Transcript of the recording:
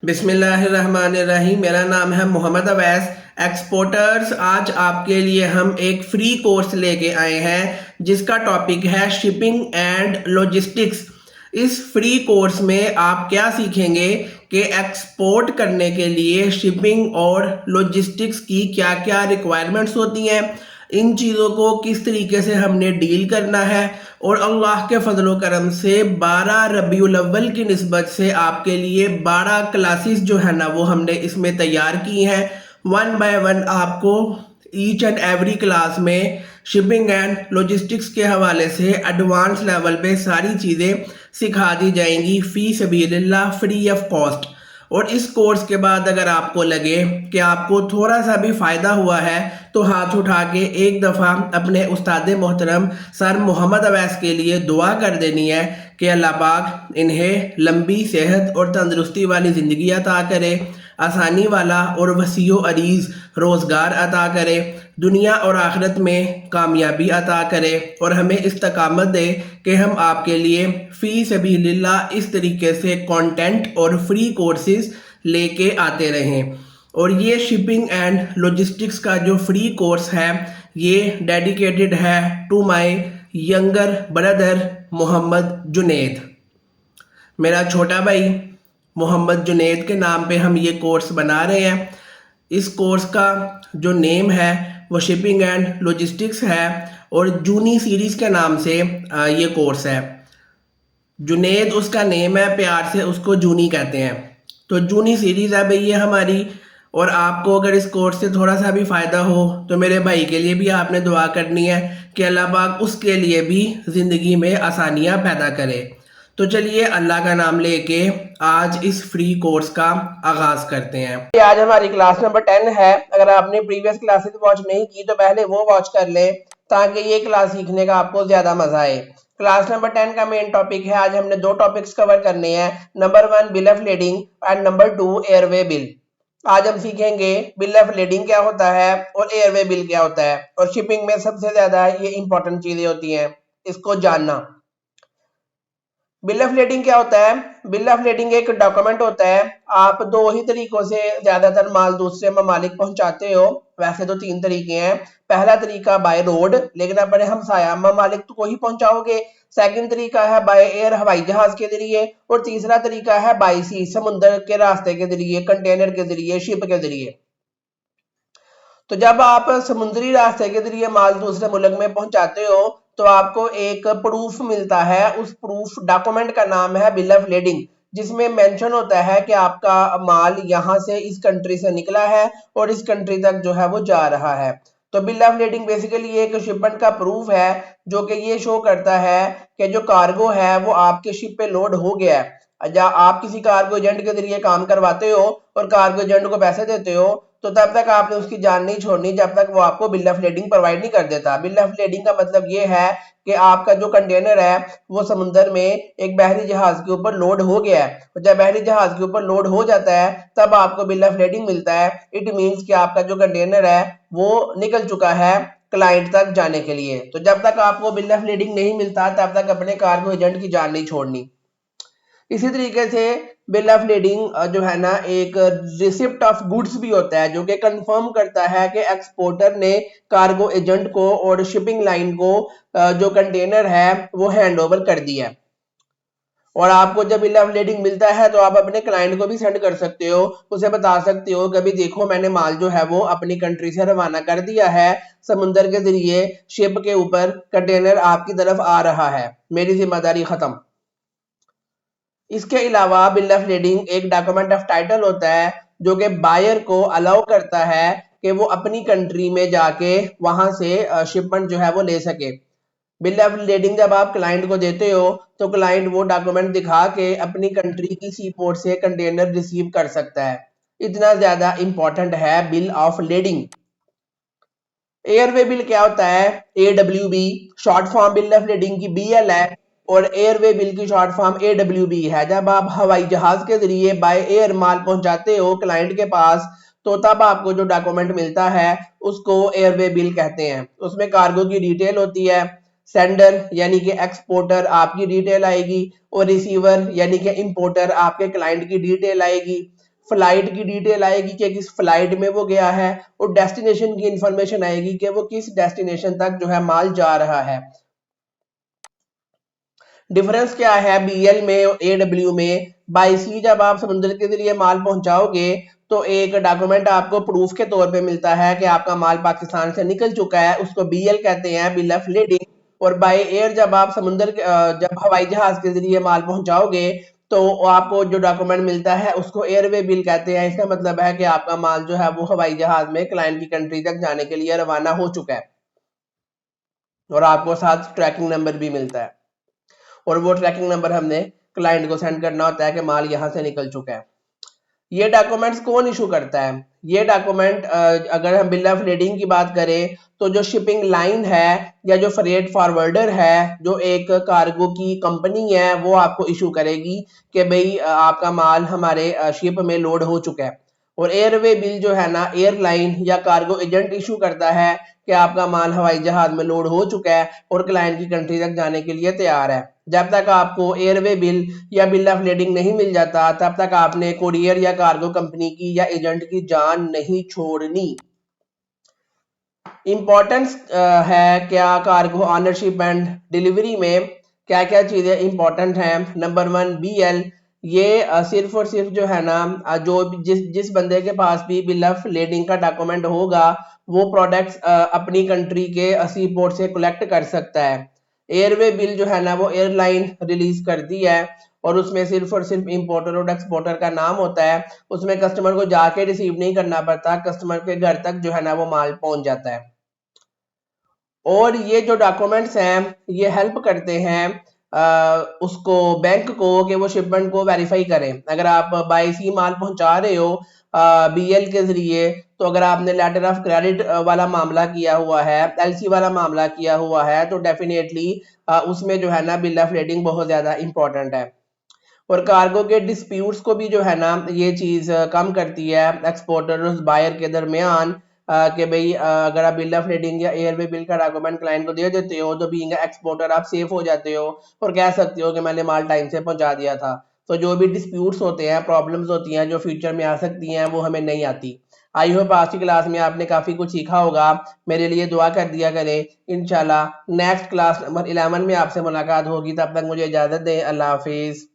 बिस्मिल्लाहिर्रहमानिर्रहीम। मेरा नाम है मोहम्मद अवैस। एक्सपोर्टर्स, आज आपके लिए हम एक फ्री कोर्स लेके आए हैं जिसका टॉपिक है शिपिंग एंड लॉजिस्टिक्स। इस फ्री कोर्स में आप क्या सीखेंगे कि एक्सपोर्ट करने के लिए शिपिंग और लॉजिस्टिक्स की क्या क्या रिक्वायरमेंट्स होती हैं, इन चीज़ों को किस तरीके से हमने डील करना है, और अल्लाह के फजल करम से 12 रबीउल अव्वल की निस्बत से आपके लिए 12 क्लासेस जो है ना वो हमने इसमें तैयार की हैं। वन बाय वन आपको ईच एंड एवरी क्लास में शिपिंग एंड लॉजिस्टिक्स के हवाले से एडवांस लेवल पे सारी चीज़ें सिखा दी जाएंगी फी सबीलिल्लाह, फ्री ऑफ कॉस्ट। और इस कोर्स के बाद अगर आपको लगे कि आपको थोड़ा सा भी फ़ायदा हुआ है तो हाथ उठा के एक दफ़ा अपने उस्ताद मोहतरम सर मोहम्मद अवैस के लिए दुआ कर देनी है कि अल्लाह पाक इन्हें लंबी सेहत और तंदरुस्ती वाली ज़िंदगी अता करे, आसानी वाला और वसीओ अरीज़ रोज़गार अता करे, दुनिया और आखिरत में कामयाबी अता करे, और हमें इस्तकामत दे कि हम आपके लिए फ़ी सबीलिल्लाह इस तरीके से कंटेंट और फ्री कोर्सेज लेके आते रहें। और ये शिपिंग एंड लॉजिस्टिक्स का जो फ्री कोर्स है ये डेडिकेटेड है to my younger brother Mohammad Juned. मेरा छोटा भाई मोहम्मद जुनेद के नाम पे हम ये कोर्स बना रहे हैं। इस कोर्स का जो नेम है वो शिपिंग एंड लॉजिस्टिक्स है और जूनी सीरीज़ के नाम से ये कोर्स है। जुनेद उसका नेम है, प्यार से उसको जूनी कहते हैं। तो जूनी सीरीज़ है भाई ये हमारी। और आपको अगर इस कोर्स से थोड़ा सा भी फ़ायदा हो तो मेरे भाई के लिए भी आपने दुआ करनी है कि अल्लाह पाक उसके लिए भी ज़िंदगी में आसानियाँ पैदा करे। तो चलिए अल्लाह का नाम लेके आज इस फ्री कोर्स का आगाज़ करते हैं। आज हमारी क्लास नंबर 10 है। अगर आपने प्रीवियस क्लासेस वॉच नहीं की तो पहले वो वॉच कर लें ताकि ये क्लास सीखने का आपको ज़्यादा मज़ा आए। क्लास नंबर 10 का मेन टॉपिक है, आज हमने दो टॉपिक्स कवर करने हैं। Number 1 bill of lading and number 2 airway bill. आज हम सीखेंगे बिल ऑफ लेडिंग क्या होता है और एयरवे बिल क्या होता है, और शिपिंग में सबसे ज्यादा ये इंपॉर्टेंट चीजें होती हैं, इसको जानना। बिल ऑफ लेडिंग क्या होता है? बिल ऑफ लेडिंग एक डॉक्यूमेंट होता है। आप दो ही तरीकों से ज्यादातर माल दूसरे ममालिक पहुंचाते हो। वैसे तो 3 तरीके हैं। पहला तरीका बाय रोड, लेकिन अपने हमसाया ममालिक को ही पहुंचाओगे। सेकंड तरीका है बाय एयर, हवाई जहाज के जरिए। और तीसरा तरीका है बाय सी, समुद्र के रास्ते के जरिए, कंटेनर के जरिए, शिप के जरिए। तो जब आप समुद्री रास्ते के जरिए माल दूसरे मुल्क में पहुंचाते हो तो आपको एक प्रूफ मिलता है। उस प्रूफ डॉक्यूमेंट का नाम है बिल ऑफ लेडिंग, जिसमें मेंशन होता है कि आपका माल यहाँ से इस कंट्री से निकला है और इस कंट्री तक जो है वो जा रहा है। तो बिल ऑफ लेडिंग बेसिकली एक शिपमेंट का प्रूफ है जो कि ये शो करता है कि जो कार्गो है वो आपके शिप पे लोड हो गया है। या आप किसी कार्गो एजेंट के जरिए काम करवाते हो और कार्गो एजेंट को पैसे देते हो तो तब तक आपने उसकी जान नहीं छोड़नी जब तक वो आपको बिल ऑफ लेडिंग प्रोवाइड नहीं कर देता। बिल ऑफ लेडिंग का मतलब ये है कि आपका जो कंटेनर है वो समुद्र में एक बहरी जहाज के ऊपर लोड हो गया है, और जब बहरी जहाज के ऊपर लोड हो जाता है तब आपको बिल ऑफ लेडिंग मिलता है। इट मीन्स कि आपका जो कंटेनर है वो निकल चुका है क्लाइंट तक जाने के लिए। तो जब तक आपको बिल ऑफ लेडिंग नहीं मिलता तब तक अपने कार्गो एजेंट की जान नहीं छोड़नी। इसी तरीके से बिल ऑफ लेडिंग जो है ना एक रिसिप्ट ऑफ गुड्स भी होता है जो कि कंफर्म करता है कि एक्सपोर्टर ने कार्गो एजेंट को और शिपिंग लाइन को जो कंटेनर है वो हैंड ओवर कर दिया है। और आपको जब बिल ऑफ लेडिंग मिलता है तो आप अपने क्लाइंट को भी सेंड कर सकते हो, उसे बता सकते हो कभी देखो मैंने माल जो है वो अपनी कंट्री से रवाना कर दिया है, समुद्र के जरिए शिप के ऊपर कंटेनर आपकी तरफ आ रहा है, मेरी जिम्मेदारी खत्म। इसके अलावा बिल ऑफ लेडिंग एक डॉक्यूमेंट ऑफ टाइटल होता है जो कि बायर को अलाउ करता है कि वो अपनी कंट्री में जाके वहां से शिपमेंट जो है वो ले सके। बिल ऑफ लेडिंग जब आप क्लाइंट को देते हो तो क्लाइंट वो डॉक्यूमेंट दिखा के अपनी कंट्री की सी पोर्ट से कंटेनर रिसीव कर सकता है। इतना ज्यादा इंपॉर्टेंट है bill of lading. Airway bill क्या होता है? AWB short form bill of lading की BL है और एयरवे बिल की शॉर्ट फॉर्म AWB है। जब आप हवाई जहाज के जरिए बाय एयर माल पहुंचाते हो क्लाइंट के पास तो तब आपको जो डॉक्यूमेंट मिलता है उसको एयरवे बिल कहते हैं। उसमें कार्गो की डिटेल होती है, सेंडर यानी कि एक्सपोर्टर आपकी डिटेल आएगी और रिसीवर यानी कि इंपोर्टर आपके क्लाइंट की डिटेल आएगी। फ्लाइट की डिटेल आएगी कि किस फ्लाइट में वो गया है, और डेस्टिनेशन की इंफॉर्मेशन आएगी कि वो किस डेस्टिनेशन तक जो है माल जा रहा है। डिफरेंस क्या है बीएल में और एडब्ल्यू में? बाई सी जब आप समुद्र के जरिए माल पहुंचाओगे तो एक डॉक्यूमेंट आपको प्रूफ के तौर पे मिलता है कि आपका माल पाकिस्तान से निकल चुका है, उसको बीएल कहते हैं, बिल ऑफ लेडिंग। और बाय एयर जब आप जब हवाई जहाज के जरिए माल पहुंचाओगे तो आपको जो डॉक्यूमेंट मिलता है उसको एयरवे बिल कहते हैं। इसका मतलब है कि आपका माल जो है वो हवाई जहाज में क्लाइंट की कंट्री तक जाने के लिए रवाना हो चुका है, और आपको साथ ट्रैकिंग नंबर भी मिलता है, और वो ट्रैकिंग नंबर हमने क्लाइंट को सेंड करना होता है कि माल यहाँ से निकल चुका है। ये डॉक्यूमेंट्स कौन इशू करता है? ये डॉक्यूमेंट अगर हम बिल ऑफ लेडिंग की बात करें तो जो शिपिंग लाइन है या जो फ्रेट फॉरवर्डर है, जो एक कार्गो की कंपनी है, वो आपको इशू करेगी कि भाई आपका माल हमारे शिप में लोड हो चुका है। और एयरवे बिल जो है ना, एयरलाइन या कार्गो एजेंट इशू करता है कि आपका माल हवाई जहाज में लोड हो चुका है और क्लाइंट की कंट्री तक जाने के लिए तैयार है। जब तक आपको एयरवे बिल या बिल ऑफ लेडिंग नहीं मिल जाता तब तक आपने कोरियर या कार्गो कंपनी की या एजेंट की जान नहीं छोड़नी। इंपॉर्टेंस है क्या कार्गो ऑनरशिप एंड डिलीवरी में, क्या क्या चीजें इंपॉर्टेंट हैं? नंबर 1 बीएल, ये सिर्फ और सिर्फ जो है ना जो जिस जिस बंदे के पास भी बिल ऑफ लेडिंग का डॉक्यूमेंट होगा वो प्रोडक्ट्स अपनी कंट्री के सी पोर्ट से कलेक्ट कर सकता है। एयरवे बिल जो है ना वो एयरलाइन रिलीज करती है, और उसमें सिर्फ और सिर्फ इंपोर्टर और एक्सपोर्टर का नाम होता है। उसमें कस्टमर को जाके रिसीव नहीं करना पड़ता, कस्टमर के घर तक जो है ना वो माल पहुंच जाता है। और ये जो डॉक्यूमेंट्स हैं ये हेल्प करते हैं उसको बैंक को कि वो शिपमेंट को वेरीफाई करें। अगर आप बाय सी माल पहुंचा रहे हो बीएल के जरिए, तो अगर आपने लेटर ऑफ क्रेडिट वाला मामला किया हुआ है, एलसी वाला मामला किया हुआ है, तो डेफिनेटली उसमें जो है ना बिल ऑफ लेडिंग बहुत ज्यादा इंपॉर्टेंट है। और कार्गो के डिस्प्यूट्स को भी जो है ना ये चीज कम करती है एक्सपोर्टर और बायर के दरमियान, कि भाई अगर आप बिल ऑफ लेडिंग या एयरवे बिल का डॉक्यूमेंट क्लाइंट को दे देते हो तो बीइंग एक्सपोर्टर आप सेफ हो जाते हो और कह सकते हो कि मैंने माल टाइम से पहुंचा दिया था। तो जो भी डिस्प्यूट्स होते हैं, प्रॉब्लम्स होती हैं जो फ्यूचर में आ सकती हैं, वो हमें नहीं आती। आई होप आज की क्लास में आपने काफी कुछ सीखा होगा। मेरे लिए दुआ कर दिया करें। इंशाल्लाह नेक्स्ट क्लास नंबर 11 में आपसे मुलाकात होगी, तब तक मुझे इजाजत दें। अल्लाह हाफिज।